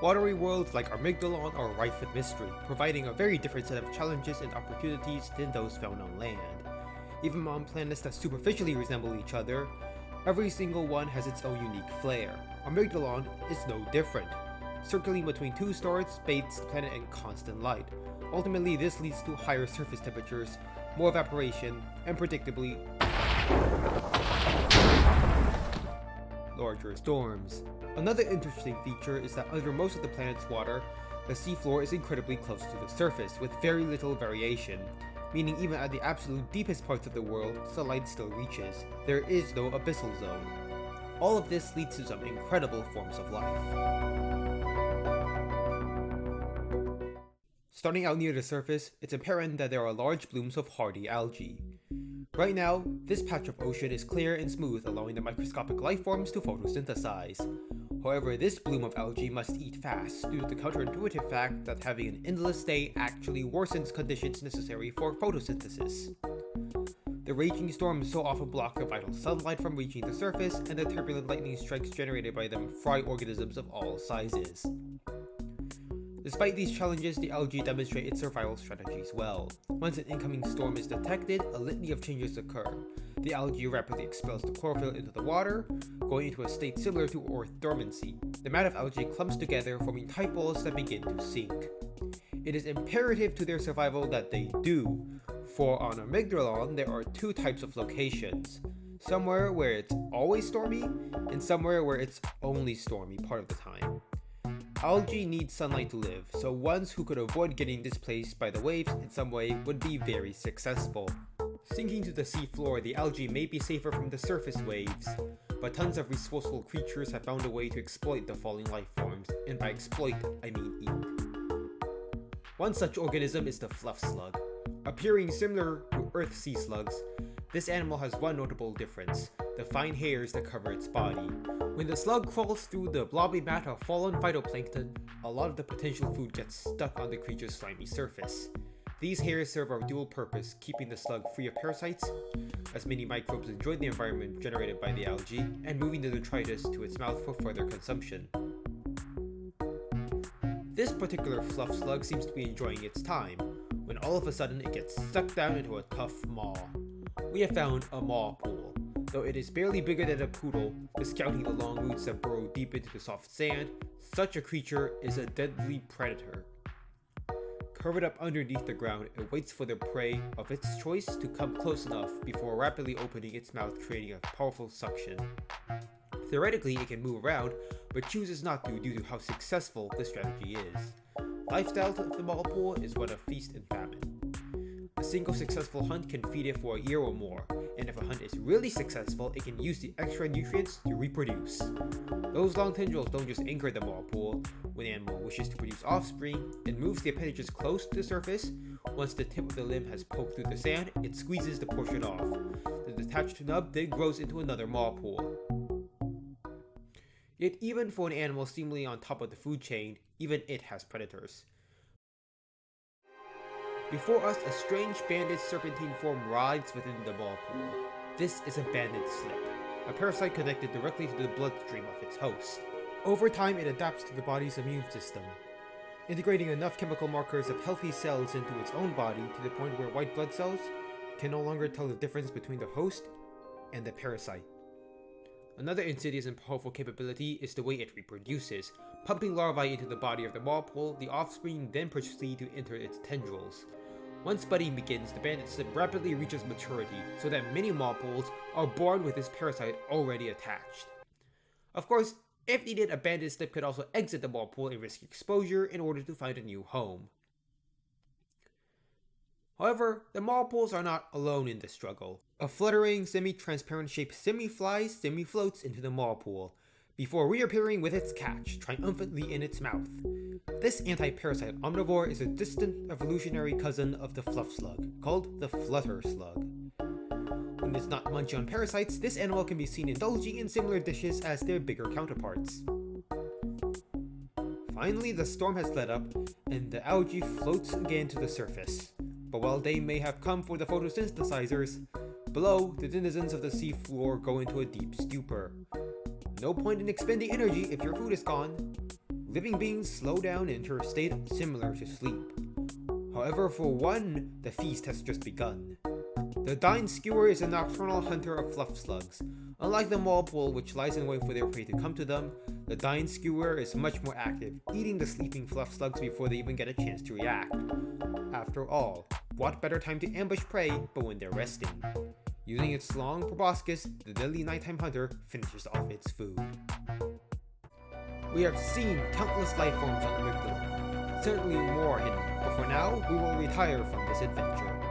Watery worlds like Amargdillion are rife with mystery, providing a very different set of challenges and opportunities than those found on land. Even on planets that superficially resemble each other, every single one has its own unique flair. Amargdillion is no different. Circling between two stars bathes the planet in constant light. Ultimately, this leads to higher surface temperatures, more evaporation, and predictably larger storms. Another interesting feature is that under most of the planet's water, the seafloor is incredibly close to the surface, with very little variation, meaning even at the absolute deepest parts of the world, sunlight still reaches. There is no abyssal zone. All of this leads to some incredible forms of life. Starting out near the surface, it's apparent that there are large blooms of hardy algae. Right now, this patch of ocean is clear and smooth, allowing the microscopic life forms to photosynthesize. However, this bloom of algae must eat fast, due to the counterintuitive fact that having an endless day actually worsens conditions necessary for photosynthesis. The raging storms so often block the vital sunlight from reaching the surface, and the turbulent lightning strikes generated by them fry organisms of all sizes. Despite these challenges, the algae demonstrate its survival strategies well. Once an incoming storm is detected, a litany of changes occur. The algae rapidly expels the chlorophyll into the water, going into a state similar to earth dormancy. The mat of algae clumps together, forming tide balls that begin to sink. It is imperative to their survival that they do, for on Amargdillion there are two types of locations. Somewhere where it's always stormy, and somewhere where it's only stormy part of the time. Algae need sunlight to live, so ones who could avoid getting displaced by the waves in some way would be very successful. Sinking to the seafloor, the algae may be safer from the surface waves, but tons of resourceful creatures have found a way to exploit the falling life forms, and by exploit, I mean eat. One such organism is the Fluff Slug. Appearing similar to Earth sea slugs, this animal has one notable difference: the fine hairs that cover its body. When the slug crawls through the blobby mat of fallen phytoplankton, a lot of the potential food gets stuck on the creature's slimy surface. These hairs serve a dual purpose, keeping the slug free of parasites, as many microbes enjoy the environment generated by the algae, and moving the detritus to its mouth for further consumption. This particular Fluff Slug seems to be enjoying its time, when all of a sudden it gets sucked down into a tough maw. We have found a Mawpool. Though it is barely bigger than a poodle, scouting the long roots that burrow deep into the soft sand, such a creature is a deadly predator. Covered up underneath the ground, it waits for the prey of its choice to come close enough before rapidly opening its mouth, creating a powerful suction. Theoretically, it can move around, but chooses not to due to how successful the strategy is. Lifestyle of the Mawpool is one of feast and famine. A single successful hunt can feed it for a year or more, and if a hunt is really successful, it can use the extra nutrients to reproduce. Those long tendrils don't just anchor the Mawpool. When an animal wishes to produce offspring, it moves the appendages close to the surface. Once the tip of the limb has poked through the sand, it squeezes the portion off. The detached nub then grows into another Mawpool. Yet even for an animal seemingly on top of the food chain, even it has predators. Before us, a strange banded serpentine form rides within the Mawpool. This is a banded slip, a parasite connected directly to the bloodstream of its host. Over time, it adapts to the body's immune system, integrating enough chemical markers of healthy cells into its own body to the point where white blood cells can no longer tell the difference between the host and the parasite. Another insidious and powerful capability is the way it reproduces. Pumping larvae into the body of the Mawpool, the offspring then proceed to enter its tendrils. Once budding begins, the banded slip rapidly reaches maturity, so that many Mawpools are born with this parasite already attached. Of course, if needed, a banded slip could also exit the Mawpool and risk exposure in order to find a new home. However, the Mawpools are not alone in this struggle. A fluttering, semi-transparent shaped Semiflies semi-floats into the Mawpool, before reappearing with its catch triumphantly in its mouth. This anti-parasite omnivore is a distant evolutionary cousin of the Fluff Slug, called the Flutter Slug. When it's not munching on parasites, this animal can be seen indulging in similar dishes as their bigger counterparts. Finally, the storm has let up, and the algae floats again to the surface. But while they may have come for the photosynthesizers, below, the denizens of the seafloor go into a deep stupor. No point in expending energy if your food is gone. living beings slow down and enter a state similar to sleep. However, for one, the feast has just begun. The Dying Skewer is a nocturnal hunter of Fluff Slugs. Unlike the Mawpool, which lies in wait for their prey to come to them, the Dying Skewer is much more active, eating the sleeping Fluff Slugs before they even get a chance to react. After all, what better time to ambush prey but when they're resting? Using its long proboscis, the deadly nighttime hunter finishes off its food. We have seen countless life forms on Amargdillion, certainly more hidden, but for now, we will retire from this adventure.